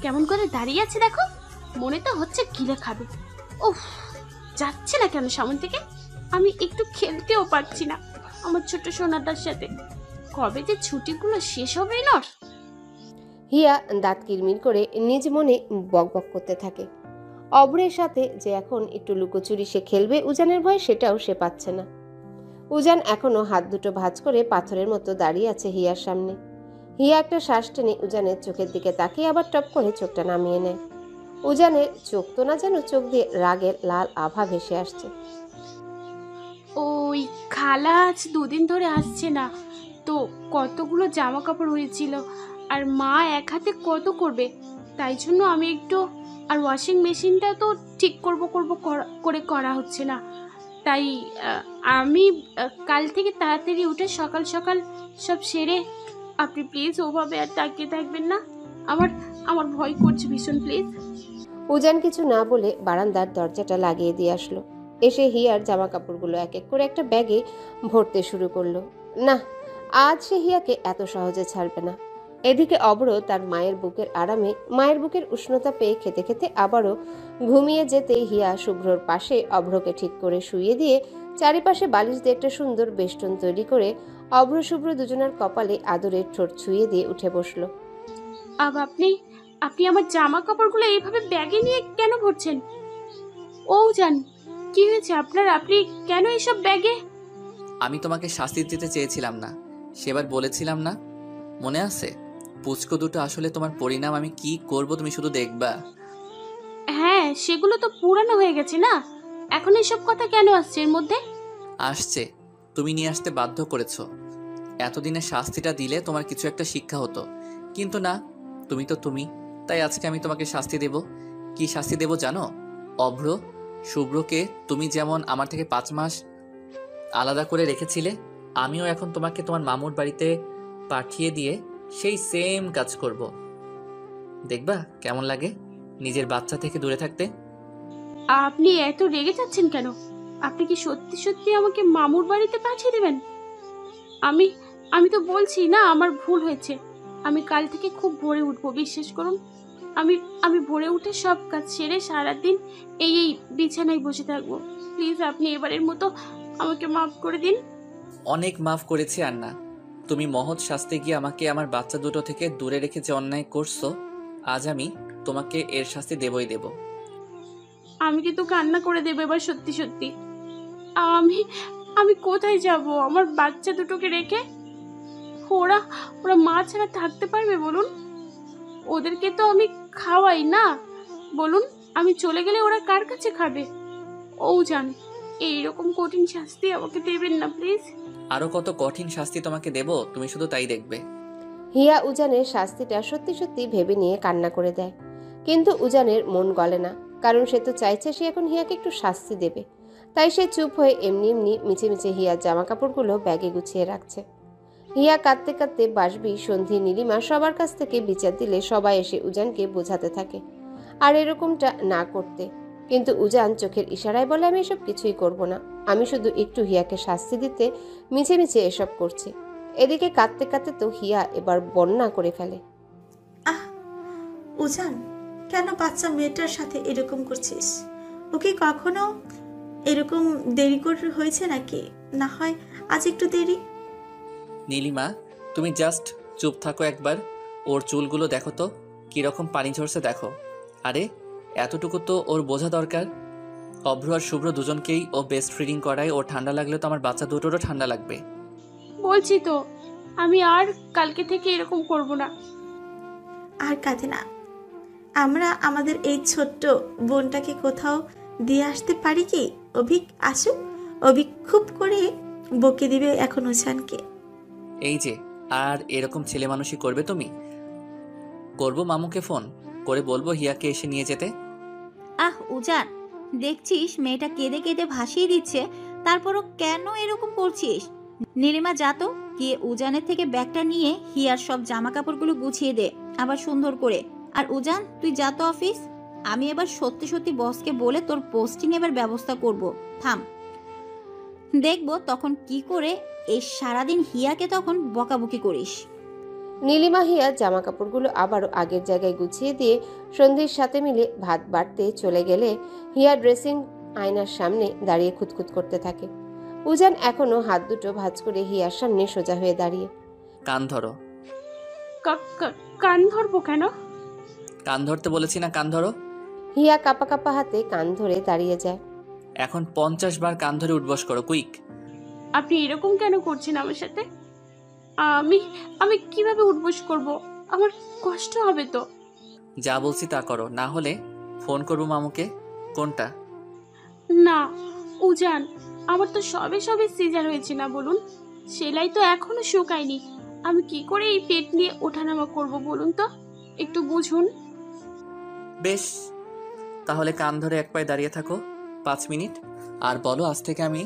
কেমন করে দাঁড়িয়ে আছে দেখো, মনে তো হচ্ছে গিলে খাবে। উফ, যাচ্ছে না কেন সামনে থেকে? আমি একটু খেলতেও পারছি না আমার ছোট সোনাটার সাথে। কবে যে ছুটিগুলো শেষ হবে না। হিয়া দাঁত কিরমির করে নিজ মনে বকবক করতে থাকে। অভ্রের সাথে যে এখন একটু লুকোচুরি সে খেলবে উজানের ভয়, সেটাও সে পাচ্ছে না। উজান এখনো হাত দুটো ভাঁজ করে পাথরের মতো দাঁড়িয়ে আছে হিয়ার সামনে। হিয়া একটা শ্বাস টেনে উজানের চোখের দিকে তাকিয়ে আবার টপ করে চোখটা নামিয়ে নেয়। উজানের চোখ তো না যেন চোখ দিয়ে রাগের লাল আভা ভেসে আসছে। ওই খালা আজ দুদিন ধরে আসছে না তো, কতগুলো জামা কাপড় হয়েছিল, আর মা এক হাতে কত করবে, তাই জন্য আমি একটু, আর ওয়াশিং মেশিনটা তো ঠিক করে করা হচ্ছে না, তাই আমি কাল থেকে তাড়াতাড়ি উঠে সকাল সকাল সব সেরে, আপনি প্লিজ ওভাবে আর তাকিয়ে থাকবেন না, আমার আমার ভয় করছে ভীষণ, প্লিজ। উজান কিছু না বলে বারান্দার দরজাটা লাগিয়ে দিয়ে আসলো। এসে হিয়ার জামা কাপড়গুলো এক এক করে একটা ব্যাগে ভরতে শুরু করলো। না, আজ সে হিয়াকে এত সহজে ছাড়বে না। এদিকে অভ্র তার মায়ের বুকের আরামে, মায়ের বুকের উষ্ণতা পেয়ে খেতে খেতে আবারও ঘুমিয়ে যেতে হিয়া শুভ্রর পাশে অভ্রকে ঠিক করে শুইয়ে দিয়ে চারিপাশে বালিশ দিয়ে একটা সুন্দর বেষ্টন তৈরি করে অভ্র শুভ্র দুজনের কপালে আদরের ঠোঁট ছুঁয়ে দিয়ে উঠে বসলো। আপনি আপনি আমার জামা কাপড়গুলো এইভাবে ব্যাগে নিয়ে কেন ভরছেন? ও জান, কি হয়েছে আপনার? আপনি কেন এসব ব্যাগে? আমি তোমাকে শাস্তি দিতে চেয়েছিলাম না, সেবার বলেছিলাম না, মনে আছে? পুচকো দুটো আসলে তোমার পরিণাম, আমি কি করব তুমি শুধু দেখবা। হ্যাঁ, সেগুলো তো পুরানো হয়ে গেছে না, এখন এসব কথা কেন আসছে এর মধ্যে? আসছে, তুমি নিয়ে আসতে বাধ্য করেছো। এতদিনের শাস্তিটা দিলে তোমার কিছু একটা শিক্ষা হতো, কিন্তু না, তুমি তো তুমি, তাই আজকে আমি তোমাকে শাস্তি দেব। কি শাস্তি দেব জানো? অভ্র শুভ্রকে তুমি যেমন আমার থেকে 5 মাস আলাদা করে রেখেছিলে, আমিও এখন তোমাকে তোমার মামুর বাড়িতে পাঠিয়ে দিয়ে সেই সেম কাজ করব। দেখবা কেমন লাগে নিজের বাচ্চা থেকে দূরে থাকতে। আপনি এত রেগে যাচ্ছেন কেন? আপনি কি সত্যি সত্যি আমাকে মামুর বাড়িতে পাঠিয়ে দেবেন? আমি আমি তো বলছি না আমার ভুল হয়েছে, আমি কাল থেকে খুব ভোরে উঠবো, বিশ্বাস করুন। আমি আমি ভোরে উঠে সব কাজ সেরে সারাদিন এই বিছানায় বসে থাকবো। প্লিজ আপনি এবারের মতো আমাকে মাফ করে দিন। অনেক মাফ করেছি আর না। তুমি মহৎ শাস্তি গিয়ে আমাকে আমার বাচ্চা দুটো থেকে দূরে রেখে যে অন্যায় করছো, আজ আমি তোমাকে এর শাস্তি দেবই দেব। আমি কিন্তু কান্না করে দেবো এবার, সত্যি সত্যি। আমি আমি কোথায় যাব আমার বাচ্চা দুটোকে রেখে? ওরা ওরা মা ছাড়া থাকতে পারবে বলুন? ওদেরকে তো আমি খাওয়াই না, বলুন আমি চলে গেলে ওরা কার কাছে খাবে? ও জান, এইরকম কঠিন শাস্তি আমাকে দেবেন না প্লিজ। আরো কত কঠিন শাস্তি তোমাকে দেব, তুমি শুধু তাই দেখবে। হিয়া উজানের শাস্তিটা সত্যি সত্যি ভেবে নিয়ে কান্না করে দেয়, কিন্তু উজানের মন গলে না, কারণ সে তো চাইছে সে এখন হিয়াকে একটু শাস্তি দেবে। তাই সে চুপ হয়ে এমনি এমনি মিছে মিছে হিয়ার জামা কাপড়গুলো ব্যাগে গুছিয়ে রাখছে। হিয়া কাঁদতে কাঁদতে বাসবি, সন্ধি, নীলিমা সবার কাছ থেকে বিচার দিলে সবাই এসে উজানকে বোঝাতে থাকে আর এরকমটা না করতে, কিন্তু উজান চোখের ইশারায় বলে আমি এসব কিছুই করব না, আমি শুধু একটু হিয়াকে শাস্তি দিতে মিছে মিছে এসব করছি। এদিকে কাঁদতে কাঁদতে তো হিয়া এবার বন্যা করে ফেলে। আহ উজান, কেন বাচ্চা মেয়েটার সাথে এরকম করছিস? ওকে কখনো এরকম দেরি করে হয়েছে নাকি? না হয় আজ একটু দেরি। নীলিমা, তুমি জাস্ট চুপ থাকো একবার। ওর চুলগুলো দেখো তো কিরকম পানি ঝরছে, দেখো। আরে এতটুকু তো ওর বোঝা দরকার। অভ্র আর শুভ্র দুজনকেই ও বেস্ট ফিডিং করায়, ও ঠান্ডা লাগলে তো আমার বাচ্চা দুটোরও ঠান্ডা লাগবে। বলছি তো আমি আর কালকে থেকে এরকম করব না। আর কাঁদে না, আমরা আমাদের এই ছোট্ট বোনটাকে কোথাও দিয়ে আসতে পারি কি? অভিক আসুক, অভিক খুব করে বকে দিবে এখন উজানকে। এই যে, আর এরকম ছেলে মানুষই করবে তুমি? করবো মামুকে ফোন করে, বলবো হিয়াকে এসে নিয়ে যেতে। উজান, দেখছিস মেয়েটা কেঁদে কেঁদে ভাসিয়ে দিচ্ছে, তারপরও কেন এরকম করছিস? নীলিমা, যা তো গিয়ে উজানের থেকে ব্যাগটা নিয়ে হিয়ার সব জামা কাপড়গুলো গুছিয়ে দে আবার সুন্দর করে। আর উজান, তুই যা তো অফিস, আমি এবার সত্যি সত্যি বসকে বলে তোর পোস্টিং এবার ব্যবস্থা করব। থাম, দেখবো তখন কি করে এই সারাদিন হিয়াকে তখন বকাবকি করিস। নীলিমা হিয়া জামা কাপড়গুলো আবারও আগের জায়গায় গুছিয়ে দিয়ে সন্ধির সাথে মিলে ভাত বাড়তে চলে গেলে হিয়া ড্রেসিং আয়নার সামনে দাঁড়িয়ে খুঁতখুত করতে থাকে। উজান এখনো হাত দুটো ভাঁজ করে হিয়ার সামনে সোজা হয়ে দাঁড়িয়ে। কান ধরো। কান ধরবো কেন? কান ধরতে বলেছি না, কান ধরো। হিয়া কাপা কাপা হাতে কান ধরে দাঁড়িয়ে যায়। এখন 50 বার কান ধরে উঠবস করো, কুইক। আপনি এরকম কেন করছেন আমার সাথে? আমি আমি কিভাবে উঠবোস করব? আমার কষ্ট হবে তো। যা বলছি তা করো, না হলে ফোন করবো মামুকে। কোনটা? না উজান, আমার তো সবে সবে সিজার হয়েছে না, বলুন। সেলাই তো এখনো শুকায়নি। আমি কি করে এই পেট নিয়ে ওঠানামা করব বলুন তো, একটু বুঝুন। বেশ, তাহলে কান ধরে এক পায়ে দাঁড়িয়ে থাকো 5 মিনিট, আর বলো আজ থেকে আমি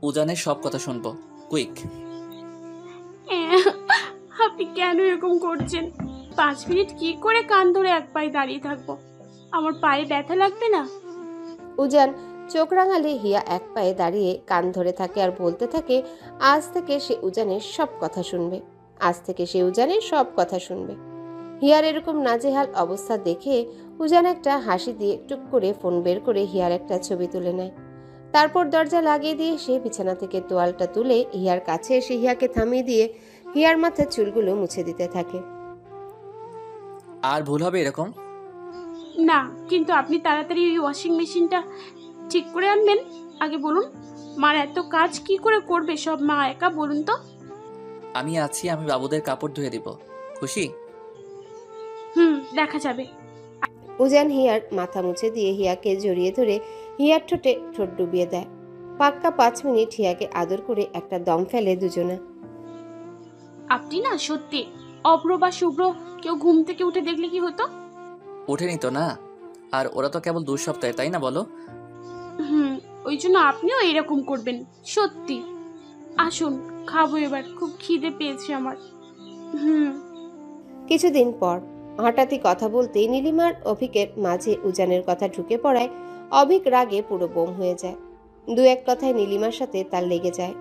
উজানের সব কথা শুনবো, কুইক। আপনি কেন এরকম করছেন? 5 মিনিট কি করে কান ধরে এক পায়ে দাঁড়িয়ে থাকবো? আমার পায়ে ব্যথা লাগবে না? উজান চোখ রাঙালে হিয়া এক পায়ে দাঁড়িয়ে কান ধরে থাকে আর বলতে থাকে, আজ থেকে সে উজানের সব কথা শুনবে, আজ থেকে সে উজানের সব কথা শুনবে। হিয়ার এরকম নাজেহাল অবস্থা দেখে উজান একটা হাসি দিয়ে টুক করে ফোন বের করে হিয়ার একটা ছবি তুলে নেয়। তারপর দরজা লাগিয়ে দিয়ে সে বিছানা থেকে তোয়ালটা তুলে হিয়ার কাছে এসে হিয়াকে থামিয়ে দিয়ে হিয়ার মাথার চুলগুলো মুছে দিতে থাকে। আর ভুল হবে এরকম? না, কিন্তু আপনি তাড়াতাড়ি ওই ওয়াশিং মেশিনটা ঠিক করে আনবেন। আগে বলুন, মার এত কাজ কি করে করবে সব মা একা, বলুন তো? আমি আছি, আমি বাবুদের কাপড় ধুয়ে দিব। খুশি? দেখা যাবে। উজান হিয়ার মাথা মুছে দিয়ে হিয়াকে জড়িয়ে ধরে হিয়ার ঠোঁটে ঠোঁট ডুবিয়ে দেয়। পাক্কা 5 মিনিট হিয়াকে আদর করে একটা দম ফেলে দুজনে। আপনি না সত্যি অভ্র বা শুভ্র কেউ ঘুম থেকে উঠে দেখলে কি হতো? ওঠেনি তো না, আর ওরা তো কেবল 2 সপ্তাহে, তাই না বলো? ওই জন্য আপনিও এরকম করবেন সত্যি। আসুন খাবো এবার, খুব খিদে পেয়েছে আমার। কিছুদিন পর হঠাৎই কথা বলতেই নীলিমার অভিকের মাঝে উজানের কথা ঢুকে পড়ায় অভিক রাগে পুরো বোম হয়ে যায়। 2-1 কথায় নীলিমার সাথে তার লেগে যায়।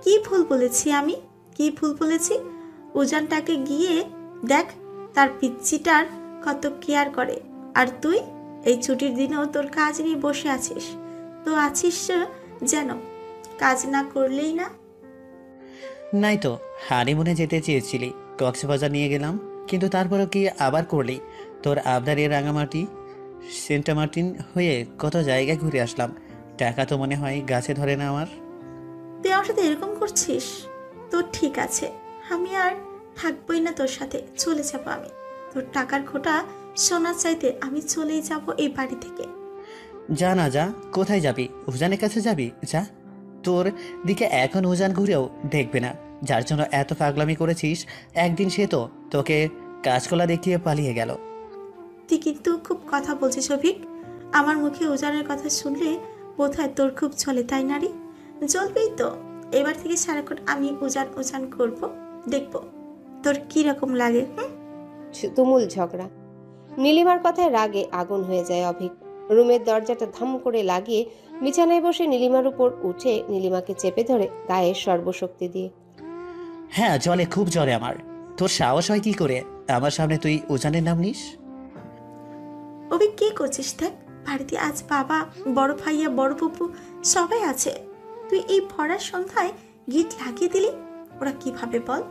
কি ভুল বলেছি আমি? কি ভুল বলেছি? উজানটাকে গিয়ে দেখ, তার পিচ্চিটার কত কেয়ার করে। আর তুই এই ছুটির দিনেও তোর কাজ নিয়ে বসে আছিস। তো আছিস যেন কাজ না করলেই না। নাই তো, হানিমুনে যেতে চেয়েছিলি, কক্সবাজার নিয়ে গেলাম, কিন্তু তারপরও কি আবার করলি? তোর আবদারে রাঙামাটি সেন্টামার্টিন হয়ে কত জায়গায় ঘুরে আসলাম, টাকা তো মনে হয় গাছে ধরে না আমার। তুই আমার সাথে এরকম করছিস? তো ঠিক আছে, আমি আর থাকবোই না তোর সাথে, চলে যাবো আমি। তোর টাকার খোটা সোনার চাইতে আমি চলেই যাব এই বাড়ি থেকে। যা না যা, কোথায় যাবি? উজানের কাছে যাবি? যা, তোর দিকে এখন উজান ঘুরেও দেখবে না। যার জন্য এত পাগলামি করেছিস, একদিন সে তো তোকে কাজকলা দেখিয়ে পালিয়ে গেল। তুই কিন্তু খুব কথা বলছিস অভিক। আমার মুখে উজানের কথা শুনলে বোধহয় তোর খুব চলে, তাই না রে? জ্বলবেই তো। এবার থেকে সারাক্ষণ আমি উজান উজান করব, দেখবো তোর কি রকম লাগে। তুমুল ঝগড়া। নীলিমার কথায় রাগে আগুন হয়ে যায় অভিক। রুমের দরজাটা ধাম করে লাগিয়ে বিছানায় বসে নীলিমার উপর উঠে নীলিমাকে চেপে ধরে গায়ে সর্বশক্তি দিয়ে। হ্যাঁ জলে, খুব জলে আমার। তোর সাহস হয় কি করে আমার সামনে তুই উজানের নাম নিস? অভিক কি করছিস? দেখ, বাড়িতে আজ বাবা, বড় ভাইয়া, বড় পপু সবাই আছে। তুই এই ভরার সন্ধ্যায় গিট লাগিয়ে দিলি, ওরা কিভাবে বল?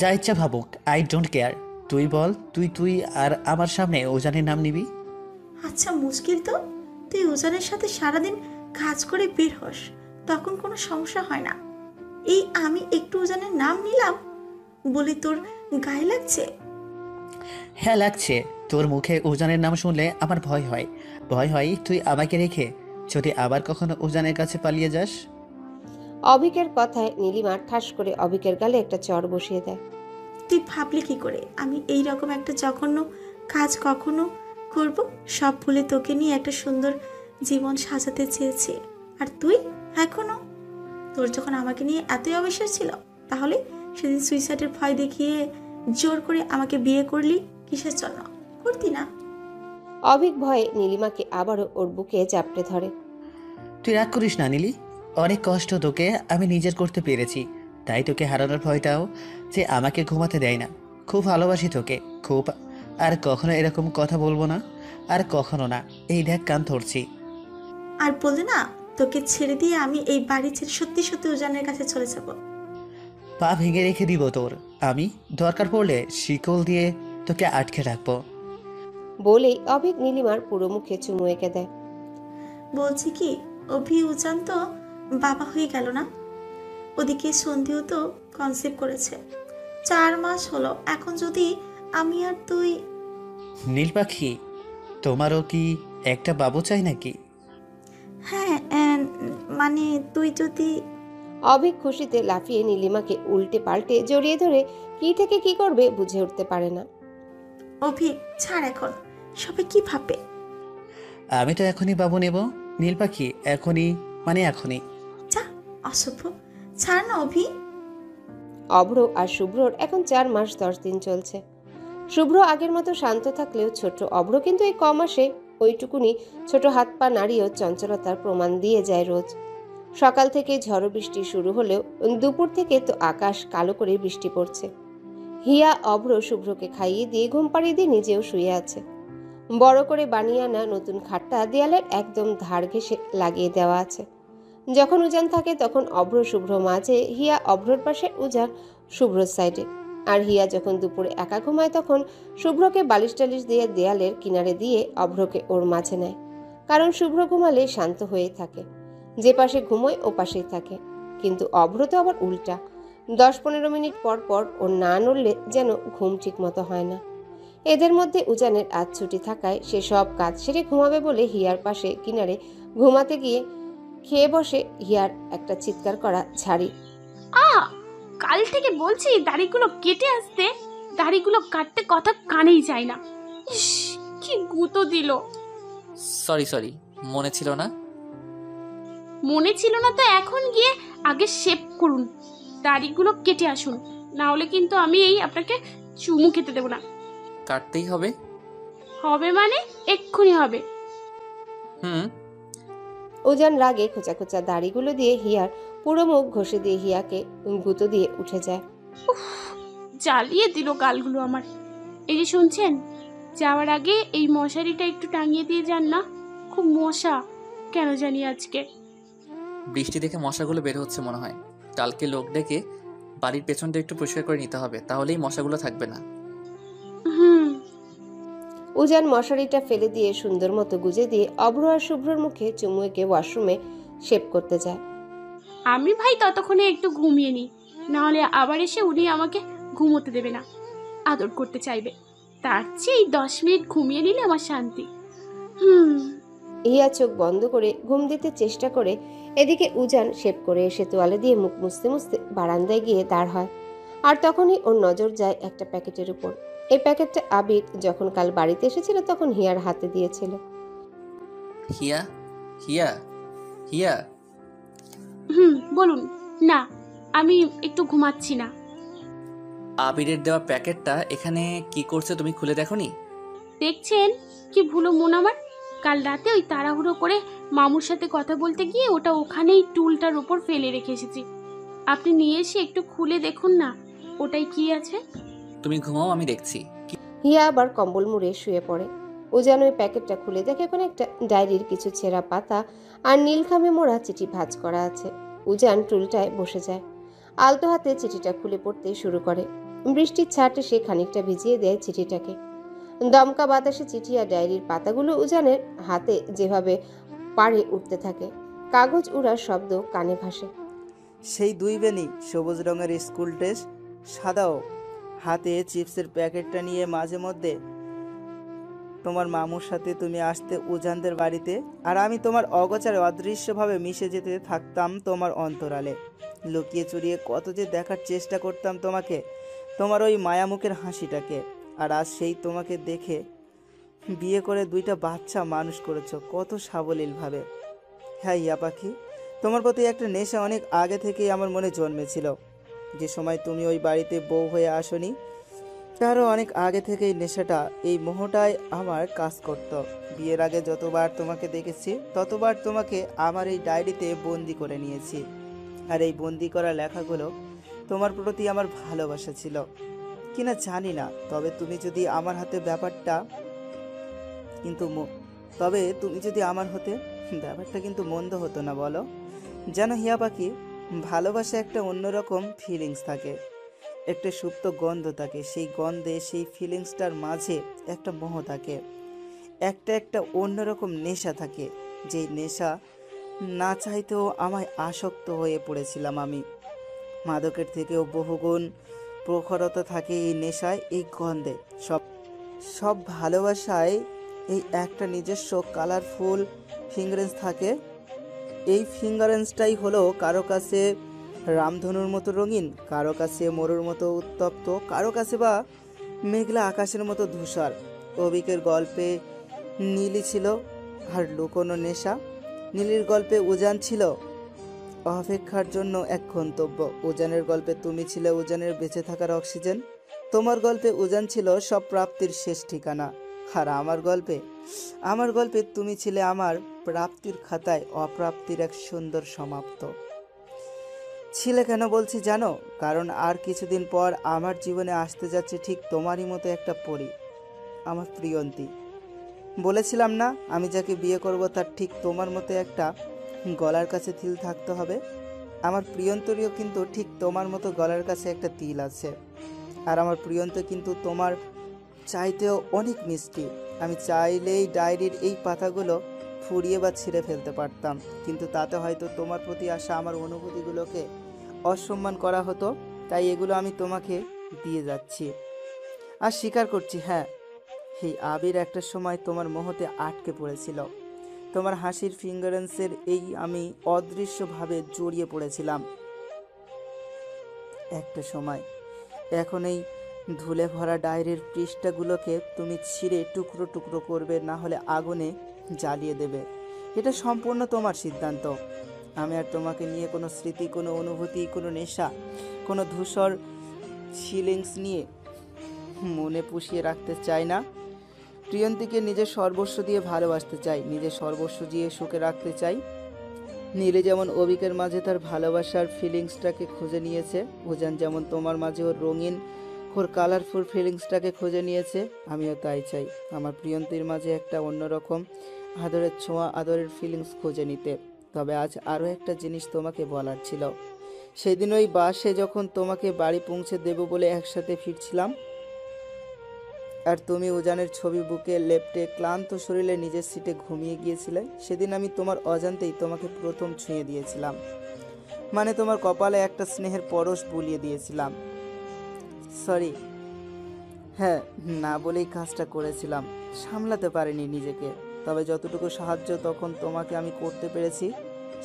যা ইচ্ছা ভাবুক, আই ডোন্ট কেয়ার। তুই বল, তুই আর আমার সামনে উজানের নাম নিবি? আচ্ছা মুশকিল তো। তুই উজানের সাথে সারাদিন কাজ করে বের হস, তখন কোনো সমস্যা হয় না। এই আমি একটু উজানের নাম নিলাম বলে তোর গায়ে লাগছে? হ্যাঁ লাগছে। তোর মুখে উজানের নাম শুনলে আমার ভয় হয়। ভয় হয় তুই আমাকে রেখে যদি আবার কখনো উজানের কাছে পালিয়ে যাস। অভিকের কথায় নীলিমা ঠাস করে অভিকের গালে একটা চড় বসিয়ে দেয়। তুই ভাবলি কি করে আমি এই রকম একটা জঘন্য কাজ কখনো করব? সব ভুলে তোকে নিয়ে একটা সুন্দর জীবন সাজাতে চেয়েছি, আর তুই এখনো? তোর যখন আমাকে নিয়ে এতই অবিশ্বাস ছিল, তাহলে সেদিন সুইসাইডের ভয় দেখিয়ে জোর করে আমাকে বিয়ে করলি কিসের জন্য? করতি না? অভিক ভয়ে নীলিমাকে আবারও ওর বুকে চাপড়ে ধরে। তুই রাগ করিস না নীলি, অনেক কষ্ট তোকে আমি নিজের করতে পেরেছি, তাই তোকে হারানোর ভয়টাও যে আমাকে ঘুমাতে দেয় না। খুব ভালোবাসি তোকে, খুব। আর কখনো এরকম কথা বলবো না, আর কখনো না। এই দেখ কান ধরছি। আর বললে না, তোকে ছেড়ে দিয়ে আমি এই বাড়ি ছেড়ে সত্যি সত্যি উজানের কাছে চলে যাব। পা ভেঙে রেখে দিব তোর। আমি দরকার পড়লে শিকল দিয়ে তোকে আটকে রাখবো। বলেই অভিক নীলিমার পুরো মুখে চুমু এঁকে দেয়। বলছি কি, উজান তো বাবা হয়ে গেল না? ওদিকে সন্ধিও তো কনসেপ্ট করেছে। 4 মাস হলো। এখন যদি আমি আর তুই... নীল পাখি, তোমারও কি একটা বাবু চাই নাকি? হ্যাঁ, মানে তুই যদি... অভিক খুশিতে লাফিয়ে নীলিমাকে উল্টে পাল্টে জড়িয়ে ধরে কি থেকে কি করবে বুঝে উঠতে পারে না। অভিক ছাড় এখন, সবাই কি ভাববে? আমি তো এখনই বাবু নেব নীল পাখি, এখনই, মানে এখনই। যা, অসভ্য, ছাড় না অভি। অভ্র আর শুভ্রর এখন 4 মাস 10 দিন চলছে। শুভ্র আগের মতো শান্ত থাকলেও ছোট অভ্র কিন্তু এই কমাসে ওইটুকুনি ছোট হাত পা নাড়িয়েও চঞ্চলতার প্রমাণ দিয়ে যায় রোজ। সকাল থেকে ঝড়ো বৃষ্টি শুরু হলেও দুপুর থেকে তো আকাশ কালো করে বৃষ্টি পড়ছে। হিয়া অভ্র শুভ্রকে খাইয়ে দিয়ে ঘুম পাড়িয়ে দিয়ে নিজেও শুয়ে আছে। বড় করে বানিয়ে আনা নতুন খাটটা দেয়ালের একদম ধার ঘেঁষে লাগিয়ে দেওয়া আছে। যখন উজান থাকে তখন অভ্র শুভ্র মাঝে, হিয়া অভ্রর পাশে, উজান শুভ্রর সাইডে। আর হিয়া যখন দুপুরে একা ঘুমায় তখন শুভ্রকে বালিশ টালিশ দিয়ে দেয়ালের কিনারে দিয়ে অভ্রকে ওর মাঝে নেয়। কারণ শুভ্র ঘুমালে শান্ত হয়ে থাকে, যে পাশে ঘুমোয় ও পাশেই থাকে। কিন্তু অভ্র তো আবার উল্টা, 10-15 মিনিট পর পর ও না নড়লে যেন ঘুম ঠিক মতো হয় না। এদের মধ্যে উজানের আজ ছুটি থাকায় সে সব কাজ সেরে ঘুমাবে বলে হিয়ার পাশে কিনারে ঘুমাতে গিয়ে খেয়ে বসে হিয়ার একটা চিৎকার করা ছাড়ি। কাল থেকে বলছি দাড়িগুলো কেটে আসতে, দাড়িগুলো কাটতে কথা কানেই যায় না। ইস, কি গুঁতো দিল। সরি, মনে ছিল না। মনে ছিল না তো এখন গিয়ে আগে শেভ করুন, দাড়িগুলো কেটে আসুন, না হলে কিন্তু আমি আপনাকে চুমু খেতে দেবো না। কাটতেই হবে? হবে মানে এক্ষুনি হবে। উজান রাগে খোঁচা খোঁচা দাড়িগুলো দিয়ে হিয়ার পুরো মুখ ঘষে দিয়ে হিয়াকে গুঁতো দিয়ে উঠে যায়। জ্বালিয়ে দিল গালগুলো আমার। এই যে শুনছেন, যাওয়ার আগে এই মশারিটা একটু টাঙিয়ে দিয়ে যান না, খুব মশা কেন জানি আজকে। বৃষ্টি দেখে মশাগুলো বের হচ্ছে মনে হয়। কালকে লোক ডেকে বাড়ির পেছনটা একটু পরিষ্কার করে নিতে হবে, তাহলেই মশাগুলো থাকবে না। উজান মশারিটা ফেলে দিয়ে সুন্দর মতো গুজে দিয়ে অভ্র আর শুভ্রর মুখে চুমু এঁকে ওয়াশরুমে শেভ করতে যায়। আমি ভাই ততক্ষণে একটু ঘুমিয়ে নিই, নাহলে আবার এসে উনি আমাকে ঘুমোতে দেবে না, আদর করতে চাইবে। তার চেয়ে 10 মিনিট ঘুমিয়ে নিলে আমার শান্তি। হিয়া চোখ বন্ধ করে ঘুম দিতে চেষ্টা করে, এদিকে উজান শেভ করে এসে তোয়ালে দিয়ে মুখ মুছতে মুছতে বারান্দায় গিয়ে দাঁড় হয়। আর তখনই ওর নজর যায় একটা প্যাকেটের উপর। এই প্যাকেটটা আবির যখন কাল বাড়িতে এসেছিল তখন হিয়ার হাতে দিয়েছিল। হিয়া হিয়া হিয়া বলুন। না, আমি একটু ঘুমাচ্ছি না। আবিরের দেওয়া প্যাকেটটা এখানে কি করছে তুমি খুলে দেখোনি? দেখছেন কি ভুলো মন আমার। কাল রাতে ওই তাড়াহুড়ো করে মামুর সাথে কথা বলতে গিয়ে ওটা ওখানেই টুলটার উপর ফেলে রেখে এসেছি। আপনি নিয়ে এসে একটু খুলে দেখুন না, ওটাই কি আছে। তুমি ঘুমাও, আমি দেখছি। হিয়া আবার কম্বল মুড়ে শুয়ে পড়ে। উজান ওই প্যাকেটটা খুলে দেখে ওখানে একটা ডায়েরির কিছু ছেঁড়া পাতা আর নীলখামে মোড়া চিঠি ভাঁজ করা আছে। উজান টুলটায় বসে যায়, আলতো হাতে চিঠিটা খুলে পড়তে শুরু করে। বৃষ্টির ছাটে সে খানিকটা ভিজিয়ে দেয় চিঠিটাকে। দমকা বাতাসে চিঠি আর ডায়েরির পাতাগুলো উজানের হাতে যেভাবে পাড়ে উঠতে থাকে, কাগজ উড়ার শব্দ কানে ভাসে। সেই 2 বেনি সবুজ রঙের স্কুল ড্রেস, সাদাও, হাতে চিপসের প্যাকেটটা নিয়ে মাঝে মধ্যে তোমার মামুর সাথে তুমি আসতে উজানদের বাড়িতে, আর আমি তোমার অগোচরে অদৃশ্যভাবে মিশে যেতে থাকতাম তোমার অন্তরালে। লুকিয়ে চুরিয়ে কত যে দেখার চেষ্টা করতাম তোমাকে, তোমার ওই মায়ামুখের হাসিটাকে। আর আজ সেই তোমাকে দেখে বিয়ে করে 2টা বাচ্চা মানুষ করেছো কত সাবলীলভাবে। হ্যাঁ ইয়া পাখি, তোমার প্রতি একটা নেশা অনেক আগে থেকেই আমার মনে জন্মেছিল। যে সময় তুমি ওই বাড়িতে বউ হয়ে আসনি, তারও অনেক আগে থেকেই নেশাটা, এই মোহটাই আমার কাজ করত। বিয়ের আগে যতবার তোমাকে দেখেছি ততবার তোমাকে আমার এই ডায়েরিতে বন্দি করে নিয়েছি। আর এই বন্দি করা লেখাগুলো তোমার প্রতি আমার ভালোবাসা ছিল কিনা জানি না, তবে তুমি যদি আমার হাতে ব্যাপারটা কিন্তু তবে তুমি যদি আমার হতে ব্যাপারটা কিন্তু মন্দ হতো না, বলো? যেন হিয়া পাখি, ভালোবাসা একটা অন্যরকম ফিলিংস থাকে, একটা সুপ্ত গন্ধ থাকে, সেই গন্ধে সেই ফিলিংসটার মাঝে একটা মোহ থাকে, একটা অন্যরকম নেশা থাকে, যেই নেশা না চাইতেও আমায় আসক্ত হয়ে পড়েছিলাম আমি। মাদকের থেকেও বহুগুণ প্রখরতা থাকে এই নেশায়, এই গন্ধে। সব ভালোবাসায় এই একটা নিজস্ব কালারফুল ফিঙ্গারেন্স থাকে। এই ফিঙ্গারেন্সটাই হলো কারো কাছে রামধনুর মতো রঙিন, কারো কাছে মরুর মতো উত্তপ্ত, কারো কাছে বা মেঘলা আকাশের মতো ধূসর। অবিকের গল্পে নীলি ছিল আর লুকোনো নেশা, নীলির গল্পে উজান ছিল অপেক্ষার জন্য এক গন্তব্য, উজানের গল্পে তুমি ছিলে উজানের বেঁচে থাকার অক্সিজেন, তোমার গল্পে উজান ছিল সব প্রাপ্তির শেষ ঠিকানা। আর আমার গল্পে তুমি ছিলে আমার প্রাপ্তির খাতায় অপ্রাপ্তির এক সুন্দর সমাপ্ত। ছিলে কেন বলছি জানো? কারণ আর কিছুদিন পর আমার জীবনে আসতে যাচ্ছে ঠিক তোমারই মতো একটা পরী, আমার প্রিয়ন্তী। বলেছিলাম না, আমি যাকে বিয়ে করব তার ঠিক তোমার মতো একটা গলার কাছে তিল থাকতে হবে। আমার প্রিয়ন্তরীও কিন্তু ঠিক তোমার মতো গলার কাছে একটা তিল আছে। আর আমার প্রিয়ন্ত কিন্তু তোমার চাইতেও অনেক মিষ্টি। আমি চাইলেই ডায়েরির এই পাতাগুলো ফুরিয়ে বা ছিঁড়ে ফেলতে পারতাম, কিন্তু তাতে হয়তো তোমার প্রতি আসা আমার অনুভূতিগুলোকে অসম্মান করা হতো। তাই এগুলো আমি তোমাকে দিয়ে যাচ্ছি। আর স্বীকার করছি, হ্যাঁ, এই আবির একটা সময় তোমার মোহতে আটকে পড়েছিল। তোমার হাসির ফিঙ্গারেন্সের এই আমি অদৃশ্যভাবে জড়িয়ে পড়েছিলাম একটা সময়। এখন এই ধুলে ভরা ডায়েরির পৃষ্ঠাগুলোকে তুমি ছিঁড়ে টুকরো টুকরো করবে, না হলে আগুনে জ্বালিয়ে দেবে। এটা সম্পূর্ণ তোমার সিদ্ধান্ত। আমি আর তোমাকে নিয়ে কোনো স্মৃতি, কোনো অনুভূতি, কোনো নেশা, কোনো ধূসর ফিলিংস নিয়ে মনে পুষিয়ে রাখতে চাই না। প্রিয়ন্তীকে নিজের সর্বস্ব দিয়ে ভালোবাসতে চাই, নিজের সর্বস্ব দিয়ে সুখে রাখতে চাই। নীলে যেমন অবিকের মাঝে তার ভালোবাসার ফিলিংসটাকে খুঁজে নিয়েছে, উজান যেমন তোমার মাঝে ওর রঙিন, ওর কালারফুল ফিলিংসটাকে খুঁজে নিয়েছে, আমিও তাই চাই আমার প্রিয়ন্তীর মাঝে একটা অন্যরকম আদরের ছোঁয়া, আদরের ফিলিংস খুঁজে নিতে। তবে আজ আরও একটা জিনিস তোমাকে বলার ছিল। সেদিন ওই বাসে যখন তোমাকে বাড়ি পৌঁছে দেব বলে একসাথে ফিরছিলাম, আর তুমি উজানের ছবি বুকে লেপ্টে ক্লান্ত শরীরে নিজের সিটে ঘুমিয়ে গিয়েছিলে, সেদিন আমি তোমার অজান্তেই তোমাকে প্রথম ছুঁয়ে দিয়েছিলাম। মানে তোমার কপালে একটা স্নেহের পরশ বুলিয়ে দিয়েছিলাম। সরি, হ্যাঁ, না বলেই কাজটা করেছিলাম, সামলাতে পারিনি নিজেকে। তবে যতটুকু সাহায্য তখন তোমাকে আমি করতে পেরেছি,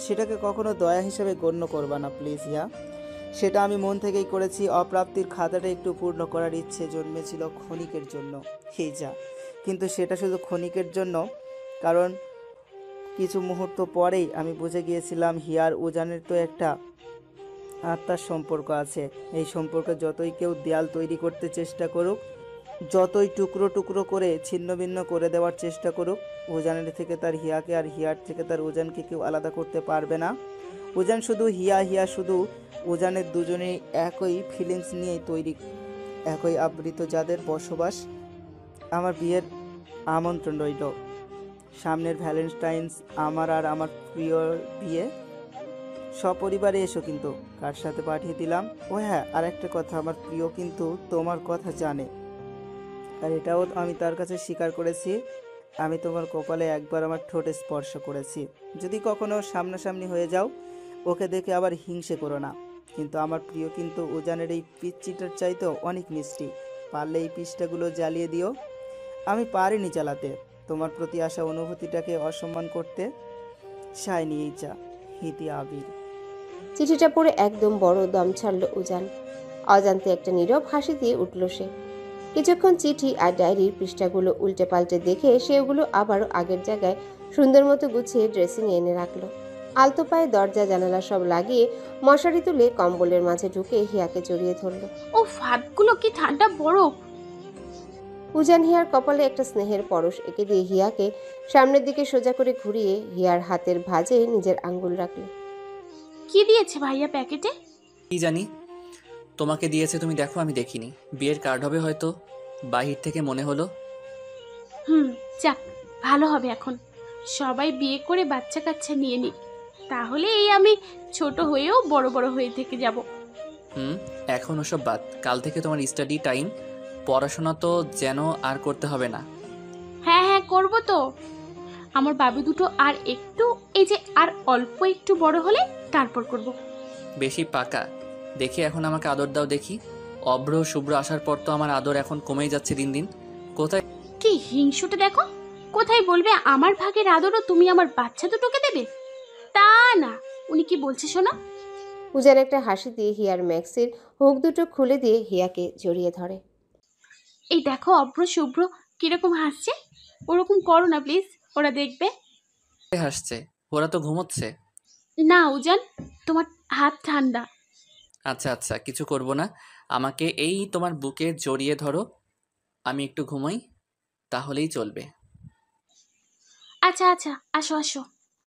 সেটাকে কখনো দয়া হিসেবে গণ্য করবা না প্লিজ ইয়া। সেটা আমি মন থেকেই করেছি। অপ্রাপ্তির খাতাটা একটু পূর্ণ করার ইচ্ছে জন্মেছিল ক্ষণিকের জন্য, এই যা। কিন্তু সেটা শুধু ক্ষণিকের জন্য, কারণ কিছু মুহূর্ত পরেই আমি বুঝে গিয়েছিলাম হিয়ার উজানের তো একটা আত্মার সম্পর্ক আছে। এই সম্পর্কে যতই কেউ দেয়াল তৈরি করতে চেষ্টা করুক, যতই টুকরো টুকরো করে ছিন্ন ভিন্ন করে দেওয়ার চেষ্টা করুক, উজানের থেকে তার হিয়াকে আর হিয়ার থেকে তার উজানকে কেউ আলাদা করতে পারবে না। উজান শুধু হিয়া, হিয়া শুধু উজানের, দুজনেই একই ফিলিংস নিয়েই তৈরি, একই আবৃত, যাদের বসবাস। আমার বিয়ের আমন্ত্রণ রইল। সামনের ভ্যালেন্টাইন্স আমার আর আমার প্রিয় বিয়ে। সপরিবারে এসো, কিন্তু কার সাথে পাঠিয়ে দিলাম। ও হ্যাঁ, আর একটা কথা, আমার প্রিয় কিন্তু তোমার কথা জানে, আর এটাও আমি তার কাছে স্বীকার করেছি। আমি তোমার কপালে একবার আমার ঠোঁটে স্পর্শ করেছি। যদি কখনো সামনাসামনি হয়ে যাও, ওকে দেখে আবার হিংসে করো না। কিন্তু আমার প্রিয় কিন্তু উজানের এই পিচ্চিটার চাইতেও অনেক মিষ্টি। পারলে এই পিসটাগুলো জ্বালিয়ে দিও। আমি পারিনি জ্বালাতে, তোমার প্রতি আসা অনুভূতিটাকে অসম্মান করতে চাইনি। এই চা, হিতি আবির। চিঠিটা পড়ে একদম বড় দম ছাড়ল উজান। অজান্তে একটা নীরব হাসি দিয়ে উঠল সে। কিছুক্ষণ চিঠি আর ডায়েরির পৃষ্ঠাগুলো উল্টে পাল্টে দেখে সে ওগুলো আবারও আগের জায়গায় সুন্দর মতো গুছিয়ে ড্রেসিংয়ে এনে রাখলো। আলতো পায়ে দরজা জানালা সব লাগিয়ে মশারি তুলে কম্বলের মাঝে ঢুকে হিয়াকে জড়িয়ে ধরল। ও ফাটগুলো কি ঠান্ডা বরফ! উজান হিয়ার কপালে একটা স্নেহের পরশ এঁকে দিয়ে হিয়াকে সামনের দিকে সোজা করে ঘুরিয়ে হিয়ার হাতের ভাঁজে নিজের আঙ্গুল রাখল। কি দিয়েছে ভাইয়া প্যাকেটে? কি জানি, তোমাকে দিয়েছে তুমি দেখো, আমি দেখিনি। বিয়ের কার্ড হবে হয়তো, বাহির থেকে মনে হলো। যাক, ভালো হবে। এখন সবাই বিয়ে করে বাচ্চা কাচ্চা নিয়ে নিক, তাহলে এই আমি ছোট হয়েও বড় বড় হয়ে থেকে যাব। এখন ওসব বাদ। কাল থেকে তোমার স্টাডি টাইম, পড়াশোনা তো যেন আর করতে হবে না। হ্যাঁ হ্যাঁ, করব তো। আমার বাবু দুটো আর একটু, এই যে আর অল্প একটু বড় হলে তারপর করব। বেশি পাকা দেখি এখন আমাকে আদর দাও দেখি। অভ্র শুভ্র আসার পর তো আমার আদর এখন কমেই যাচ্ছে দিন দিন। কোথায় কি হিংসুটে দেখো, কোথায় বলবে আমার ভাগের আদরও তুমি আমার বাচ্চা দুটোকে দেবে? তা না, উনি কি বলছে শোনো। উজান একটা হাসি দিয়ে হিয়ার ম্যাক্সির হুক দুটো খুলে দিয়ে হিয়াকে জড়িয়ে ধরে। এই দেখো অভ্র শুভ্র কিরকম হাসছে, ওরকম করো না প্লিজ, ওরা দেখবে। হাসছে? ওরা তো ঘুমোচ্ছে। না উজান, তোমার হাত ঠান্ডা। আচ্ছা আচ্ছা, কিছু করব না। আমাকে এই তোমার বুকে জড়িয়ে ধরো, আমি একটু ঘুমাই, তাহলেই চলবে। আচ্ছা আচ্ছা, আসো আসো।